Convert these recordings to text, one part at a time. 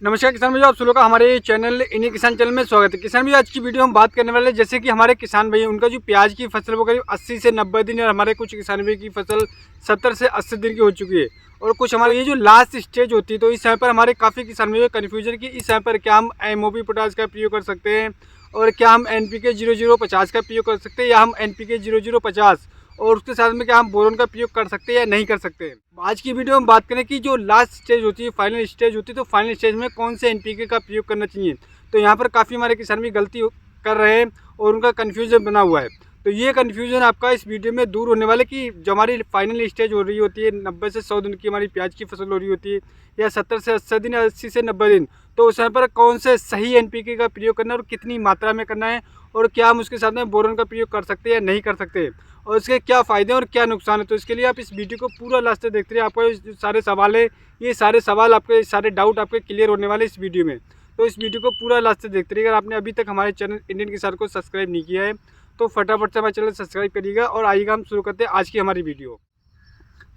नमस्कार किसान भाई, आप सुनो का हमारे चैनल इंडियन किसान चैनल में स्वागत है। किसान भाई, आज की वीडियो हम बात करने वाले हैं जैसे कि हमारे किसान भाई उनका जो प्याज की फसल वो करीब 80 से 90 दिन और हमारे कुछ किसान भाई की फसल 70 से 80 दिन की हो चुकी है। और कुछ हमारे ये जो लास्ट स्टेज होती है, तो इस समय पर हमारे काफ़ी किसान भाई कन्फ्यूजन की इस समय पर क्या हम MOP पोटास का प्रयोग कर सकते हैं और क्या हम NPK 0050 का प्रयोग कर सकते हैं या हम NPK 0050 और उसके साथ में क्या हम बोरोन का प्रयोग कर सकते हैं या नहीं कर सकते। आज की वीडियो में बात करें कि जो लास्ट स्टेज होती है, फाइनल स्टेज होती है, तो फाइनल स्टेज में कौन से NPK का प्रयोग करना चाहिए। तो यहाँ पर काफ़ी हमारे किसान भी गलती कर रहे हैं और उनका कन्फ्यूजन बना हुआ है। तो ये कन्फ्यूजन आपका इस वीडियो में दूर होने वाले कि जो हमारी फाइनल स्टेज हो रही होती है 90 से 100 दिन की हमारी प्याज की फसल हो रही होती है या 70 से 80 दिन या 80 से 90 दिन, तो उस समय पर कौन से सही NPK का प्रयोग करना है और कितनी मात्रा में करना है और क्या हम उसके साथ में बोरोन का प्रयोग कर सकते हैं या नहीं कर सकते और इसके क्या फ़ायदे और क्या नुकसान है। तो इसके लिए आप इस वीडियो को पूरा लास्ट तक देखते रहिए। आपको ये सारे सवाल है, ये सारे सवाल आपके सारे डाउट आपके क्लियर होने वाले इस वीडियो में। तो इस वीडियो को पूरा लास्ट तक देखते रहिए। अगर आपने अभी तक हमारे चैनल इंडियन किसान को सब्सक्राइब नहीं किया है तो फटाफट से हमारे चैनल सब्सक्राइब करिएगा और आइएगा हम शुरू करते हैं आज की हमारी वीडियो।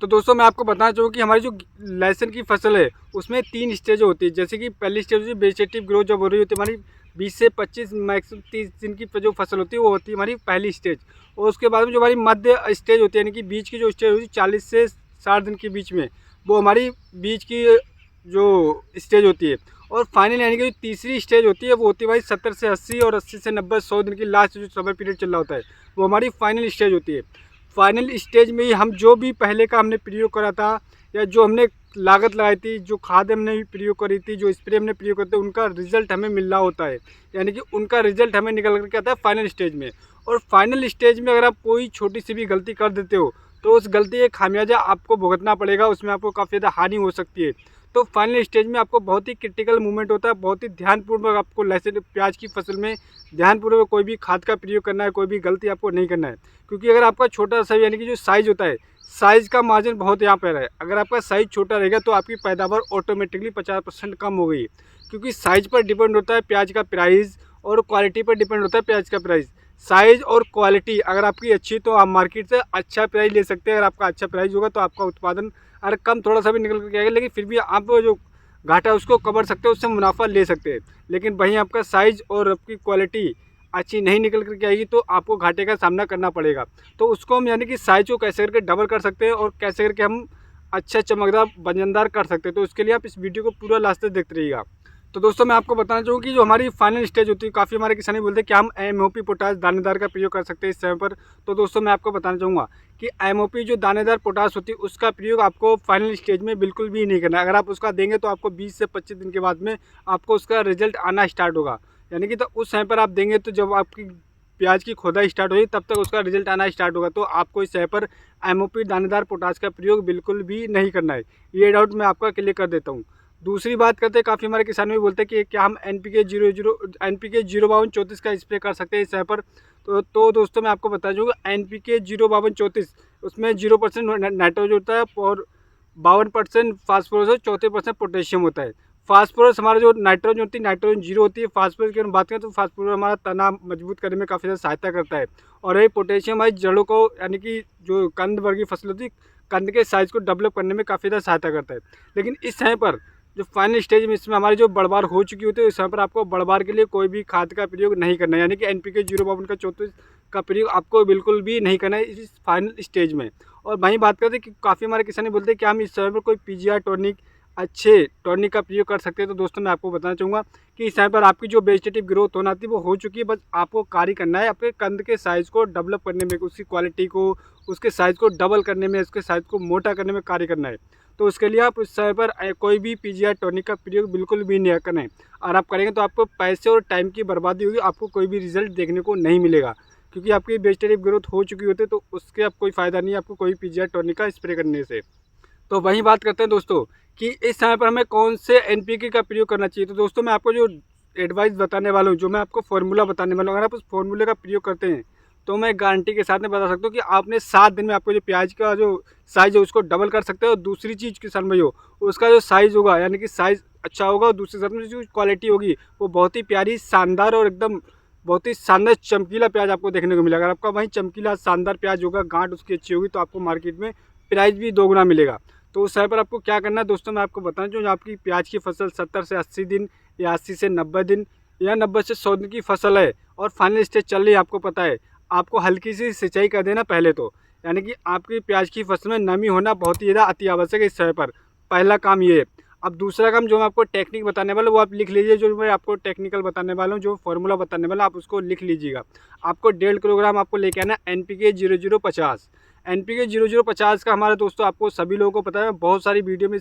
तो दोस्तों, मैं आपको बताना चाहूँगा कि हमारी जो लहसुन की फसल है उसमें 3 स्टेज होती है। जैसे कि पहली स्टेज होती है वेजिटेटिव ग्रोथ, जब हो रही होती है हमारी 20 से 25 मैक्सिमम 30 दिन की जो फसल होती है वो होती है हमारी पहली स्टेज। और उसके बाद में जो हमारी मध्य स्टेज होती है यानी कि बीच की जो स्टेज होती है 40 से 60 दिन के बीच में, वो हमारी बीच की जो स्टेज होती है। और फाइनल यानी कि जो तीसरी स्टेज होती है वो होती है भाई 70 से 80 और 80 से 90 100 दिन की लास्ट जो समय पीरियड चल रहा होता है, वो हमारी फाइनल स्टेज होती है। फाइनल स्टेज में ही हम जो भी पहले का हमने प्रयोग करा था या जो हमने लागत लगाई थी, जो खाद हमने भी प्रयोग करी थी, जो स्प्रे हमने प्रयोग करे थे, उनका रिजल्ट हमें मिल रहा होता है। यानी कि उनका रिजल्ट हमें निकल करके आता है फाइनल स्टेज में। और फाइनल स्टेज में अगर आप कोई छोटी सी भी गलती कर देते हो तो उस गलती का खामियाजा आपको भुगतना पड़ेगा, उसमें आपको काफ़ी ज़्यादा हानि हो सकती है। तो फाइनल स्टेज में आपको बहुत ही क्रिटिकल मूवमेंट होता है, बहुत ही ध्यानपूर्वक आपको लहसुन प्याज की फसल में ध्यानपूर्वक कोई भी खाद का प्रयोग करना है, कोई भी गलती आपको नहीं करना है। क्योंकि अगर आपका छोटा सा यानी कि जो साइज़ होता है, साइज़ का मार्जिन बहुत यहाँ पर है। अगर आपका साइज़ छोटा रहेगा तो आपकी पैदावार ऑटोमेटिकली 50% कम हो गई। क्योंकि साइज़ पर डिपेंड होता है प्याज का प्राइस और क्वालिटी पर डिपेंड होता है प्याज का प्राइस। साइज़ और क्वालिटी अगर आपकी अच्छी तो आप मार्केट से अच्छा प्राइस ले सकते हैं। अगर आपका अच्छा प्राइस होगा तो आपका उत्पादन अगर कम थोड़ा सा भी निकल कर आएगा, लेकिन फिर भी आप जो घाटा है उसको कवर सकते हो, उससे मुनाफा ले सकते हैं। लेकिन वहीं आपका साइज़ और आपकी क्वालिटी अच्छी नहीं निकल करके आएगी तो आपको घाटे का सामना करना पड़ेगा। तो उसको हम यानी कि साइज़ को कैसे करके डबल कर सकते हैं और कैसे करके हम अच्छा चमकदार वजनदार कर सकते हैं। तो उसके लिए आप इस वीडियो को पूरा लास्ट तक देखते रहिएगा। तो दोस्तों, मैं आपको बताना चाहूँगा कि जो हमारी फाइनल स्टेज होती है, काफ़ी हमारे किसान बोलते हैं कि हम MOP पोटास दानेदार का प्रयोग कर सकते हैं इस समय पर। तो दोस्तों, मैं आपको बताना चाहूँगा कि MOP जो दानेदार पोटास होती है उसका प्रयोग आपको फाइनल स्टेज में बिल्कुल भी नहीं करना है। अगर आप उसका देंगे तो आपको 20 से 25 दिन के बाद में आपको उसका रिजल्ट आना स्टार्ट होगा। यानी कि तो उस समय पर आप देंगे तो जब आपकी प्याज की खोदाई स्टार्ट होगी तब तक उसका रिजल्ट आना स्टार्ट होगा। तो आपको इस समय पर MOP दानेदार पोटास का प्रयोग बिल्कुल भी नहीं करना है। ये डाउट मैं आपका क्लियर कर देता हूँ। दूसरी बात करते हैं, काफ़ी हमारे किसान भी बोलते हैं कि क्या हम NPK 05234 का स्प्रे कर सकते हैं इस समय पर। तो दोस्तों, मैं आपको बता दूँगा NPK 05234 उसमें 0% नाइट्रोजन होता है और 52% फास्फोरस और 34% पोटेशियम होता है। फास्फोरस हमारा जो नाइट्रोजन होती है, नाइट्रोजन 0 होती है। फास्फोरस की हम बात करें तो फास्फोरस हमारा तना मजबूत करने में काफ़ी ज़्यादा सहायता करता है। और ये पोटेशियम हमारी जड़ों को यानी कि जो कंद वर्गीय फसल होती है, कंद के साइज़ को डेवलप करने में काफ़ी ज़्यादा सहायता करता है। लेकिन इस समय पर जो फाइनल स्टेज में इसमें हमारी जो बढ़वार हो चुकी होती है, इस समय पर आपको बढ़वार के लिए कोई भी खाद का प्रयोग नहीं करना है। यानी कि NPK 05234 का प्रयोग आपको बिल्कुल भी नहीं करना है इस फाइनल स्टेज में। और वहीं बात करते हैं कि काफ़ी हमारे किसान बोलते हैं कि हम इस समय पर कोई PGR टॉनिक अच्छे टॉनिक का प्रयोग कर सकते हैं। तो दोस्तों, मैं आपको बताना चाहूँगा कि इस समय पर आपकी जो वेजिटेटिव ग्रोथ होना थी वो हो चुकी है। बस आपको कार्य करना है अपने कंद के साइज़ को डेवलप करने में, उसकी क्वालिटी को, उसके साइज़ को डबल करने में, उसके साइज़ को मोटा करने में कार्य करना है। तो उसके लिए आप उस समय पर कोई भी PGR टॉनिक का प्रयोग बिल्कुल भी नहीं करें। और आप करेंगे तो आपको पैसे और टाइम की बर्बादी होगी, आपको कोई भी रिजल्ट देखने को नहीं मिलेगा। क्योंकि आपकी वेजिटेटिव ग्रोथ हो चुकी होती है तो उसके अब कोई फ़ायदा नहीं है आपको कोई PGR टॉनिक का स्प्रे करने से। तो वहीं बात करते हैं दोस्तों कि इस समय पर हमें कौन से NPK का प्रयोग करना चाहिए। तो दोस्तों, मैं आपको जो एडवाइस बताने वाला हूँ, जो मैं आपको फार्मूला बताने वाला हूँ, अगर आप उस फार्मूले का प्रयोग करते हैं तो मैं गारंटी के साथ में बता सकता हूँ कि आपने 7 दिन में आपको जो प्याज का जो साइज़ है उसको डबल कर सकते हो। और दूसरी चीज़ किसान भाई हो, उसका जो साइज़ होगा यानी कि साइज़ अच्छा होगा और दूसरे साथ में जो क्वालिटी होगी वो बहुत ही प्यारी, शानदार और एकदम बहुत ही शानदार चमकीला प्याज आपको देखने को मिलेगा। अगर आपका वहीं चमकीला शानदार प्याज होगा, गांठ उसकी अच्छी होगी, तो आपको मार्केट में प्राइस भी दोगुना मिलेगा। तो उस समय पर आपको क्या करना है दोस्तों, मैं आपको बताना चाहूँ, जो आपकी प्याज की फसल 70 से 80 दिन या 80 से 90 दिन या 90 से 100 दिन की फसल है और फाइनल स्टेज चल रही है, आपको पता है, आपको हल्की सी सिंचाई कर देना पहले तो। यानी कि आपकी प्याज की फसल में नमी होना बहुत ही ज़्यादा अति आवश्यक है इस समय पर। पहला काम ये है। अब दूसरा काम जो मैं आपको टेक्निक बताने वाला हूँ वो आप लिख लीजिए। जो मैं आपको टेक्निकल बताने वाला हूँ, जो फॉर्मूला बताने वाला आप उसको लिख लीजिएगा। आपको 1.5 किलोग्राम आपको लेके आना NPK 0050। NPK 0050 का हमारे दोस्तों आपको सभी लोगों को पता है, बहुत सारी वीडियो में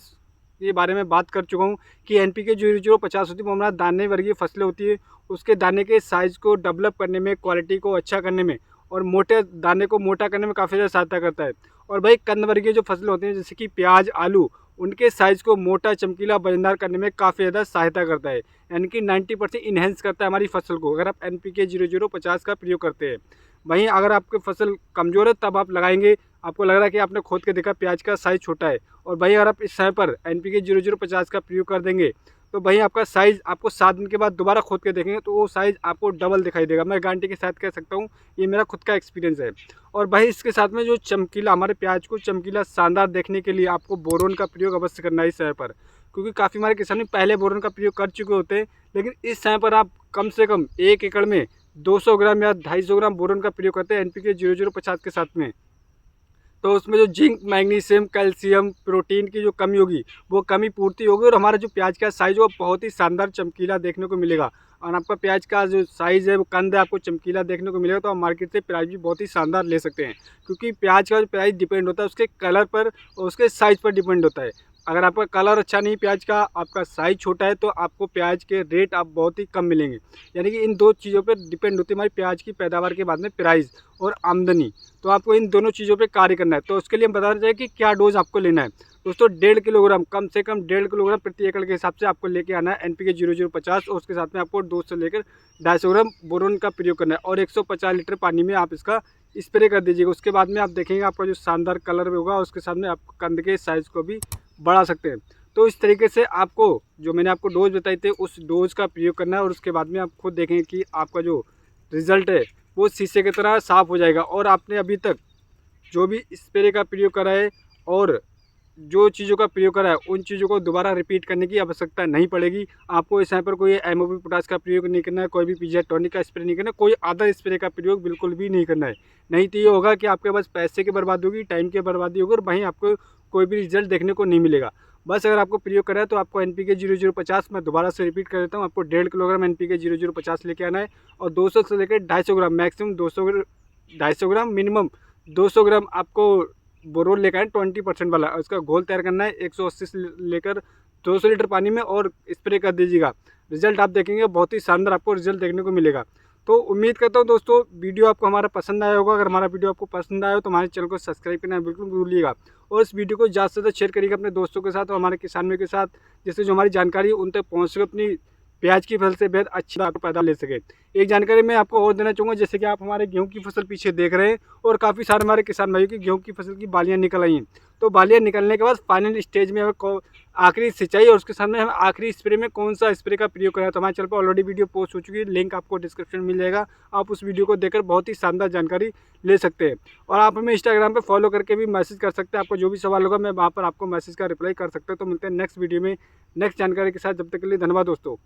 ये बारे में बात कर चुका हूँ कि NPK 0050 होती है वो हमारा दाने वर्गीय फसलें होती है। उसके दाने के साइज़ को डेवलप करने में, क्वालिटी को अच्छा करने में और मोटे दाने को मोटा करने में काफ़ी ज़्यादा सहायता करता है। और भाई कंद वर्गीय जो फसलें होती हैं जैसे कि प्याज, आलू, उनके साइज़ को मोटा, चमकीला, वजनदार करने में काफ़ी ज़्यादा सहायता करता है। यानी कि 90% इन्हेंस करता है हमारी फसल को अगर आप NPK 0050 का प्रयोग करते हैं। वहीं अगर आपकी फसल कमज़ोर है तब आप लगाएंगे, आपको लग रहा है कि आपने खोद के देखा प्याज का साइज़ छोटा है, और वहीं अगर आप इस समय पर NPK 0050 का प्रयोग कर देंगे तो वहीं आपका साइज़ आपको 7 दिन के बाद दोबारा खोद के देखेंगे तो वो साइज़ आपको डबल दिखाई देगा। मैं गारंटी के साथ कह सकता हूँ, ये मेरा खुद का एक्सपीरियंस है। और भाई इसके साथ में जो चमकीला, हमारे प्याज को चमकीला, शानदार देखने के लिए आपको बोरोन का प्रयोग अवश्य करना है इस समय पर, क्योंकि काफ़ी हमारे किसान पहले बोरोन का प्रयोग कर चुके होते हैं। लेकिन इस समय पर आप कम से कम 1 एकड़ में 200 ग्राम या 250 ग्राम बोरोन का प्रयोग करते हैं NPK 0050 के साथ में। तो उसमें जो जिंक, मैग्नीशियम, कैल्शियम, प्रोटीन की जो कमी होगी वो कमी पूर्ति होगी और हमारा जो प्याज का साइज़ वो बहुत ही शानदार चमकीला देखने को मिलेगा। और आपका प्याज का जो साइज़ है वो कंद है आपको चमकीला देखने को मिलेगा, तो आप मार्केट से प्राइस भी बहुत ही शानदार ले सकते हैं। क्योंकि प्याज का जो प्राइस डिपेंड होता है उसके कलर पर और उसके साइज़ पर डिपेंड होता है। अगर आपका कलर अच्छा नहीं प्याज का, आपका साइज़ छोटा है, तो आपको प्याज के रेट आप बहुत ही कम मिलेंगे। यानी कि इन दो चीज़ों पर डिपेंड होती है हमारी प्याज की पैदावार के बाद में प्राइस और आमदनी। तो आपको इन दोनों चीज़ों पे कार्य करना है। तो उसके लिए हम बताना चाहिए कि क्या डोज आपको लेना है। दोस्तों 1.5 किलोग्राम, कम से कम 1.5 किलोग्राम प्रति एकड़ के हिसाब से आपको लेके आना है NPK 0050 और उसके साथ में आपको 200 से लेकर 250 ग्राम बोरोन का प्रयोग करना है और 150 लीटर पानी में आप इसका स्प्रे कर दीजिएगा। उसके बाद में आप देखेंगे आपका जो शानदार कलर होगा, उसके साथ में आप कंद के साइज़ को भी बढ़ा सकते हैं। तो इस तरीके से आपको जो मैंने आपको डोज बताई थे उस डोज का प्रयोग करना है और उसके बाद में आप खुद देखेंगे कि आपका जो रिज़ल्ट है वो शीशे की तरह साफ़ हो जाएगा। और आपने अभी तक जो भी स्प्रे का प्रयोग करा है और जो चीज़ों का प्रयोग करा है उन चीज़ों को दोबारा रिपीट करने की आवश्यकता नहीं पड़ेगी। आपको इस समय पर कोई MOP पोटाश का प्रयोग नहीं करना है, कोई भी पीजीआर टॉनिक का स्प्रे नहीं करना है, कोई अदर स्प्रे का प्रयोग बिल्कुल भी नहीं करना है। नहीं तो ये होगा कि आपके पास पैसे की बर्बादी होगी, टाइम की बर्बादी होगी और वहीं आपको कोई भी रिजल्ट देखने को नहीं मिलेगा। बस अगर आपको प्रयोग करना है तो आपको NPK 0050, मैं दोबारा से रिपीट कर देता हूँ, आपको 1.5 किलोग्राम NPK 0050 लेके आना है और 200 से लेकर 250 ग्राम, मैक्सिमम 250 ग्राम, मिनिमम 200 ग्राम आपको बोरोन लेकर आए 20% वाला। उसका घोल तैयार करना है 180 से लेकर 200 लीटर पानी में और स्प्रे कर दीजिएगा। रिजल्ट आप देखेंगे बहुत ही शानदार आपको रिजल्ट देखने को मिलेगा। तो उम्मीद करता हूँ दोस्तों वीडियो आपको हमारा पसंद आया होगा। अगर हमारा वीडियो आपको पसंद आया हो तो हमारे चैनल को सब्सक्राइब करना बिल्कुल भूलिएगा और इस वीडियो को ज़्यादा से ज़्यादा शेयर करिएगा अपने दोस्तों के साथ और हमारे किसानों के साथ, जिससे जो हमारी जानकारी उन तक पहुँच सके, अपनी प्याज की फसल से बेहद अच्छी आपको पैदा ले सके। एक जानकारी मैं आपको और देना चाहूँगा, जैसे कि आप हमारे गेहूं की फसल पीछे देख रहे हैं और काफ़ी सारे हमारे किसान भाइयों की गेहूं की फसल की बालियाँ निकल आई हैं। तो बालियाँ निकलने के बाद फाइनल स्टेज में हमें आखिरी सिंचाई और उसके सामने हम आखिरी स्प्रे में कौन सा स्प्रे का प्रयोग करें, तो हमारे चैनल पर ऑलरेडी वीडियो पोस्ट हो चुकी है, लिंक आपको डिस्क्रिप्शन में मिल जाएगा। आप उस वीडियो को देखकर बहुत ही शानदार जानकारी ले सकते हैं और आप हमें इंस्टाग्राम पे फॉलो करके भी मैसेज कर सकते हैं। आपको जो भी सवाल होगा मैं वहाँ पर आपको मैसेज का रिप्लाई कर सकता हूँ। तो मिलते हैं नेक्स्ट वीडियो में नेक्स्ट जानकारी के साथ, जब तक के लिए धन्यवाद दोस्तों।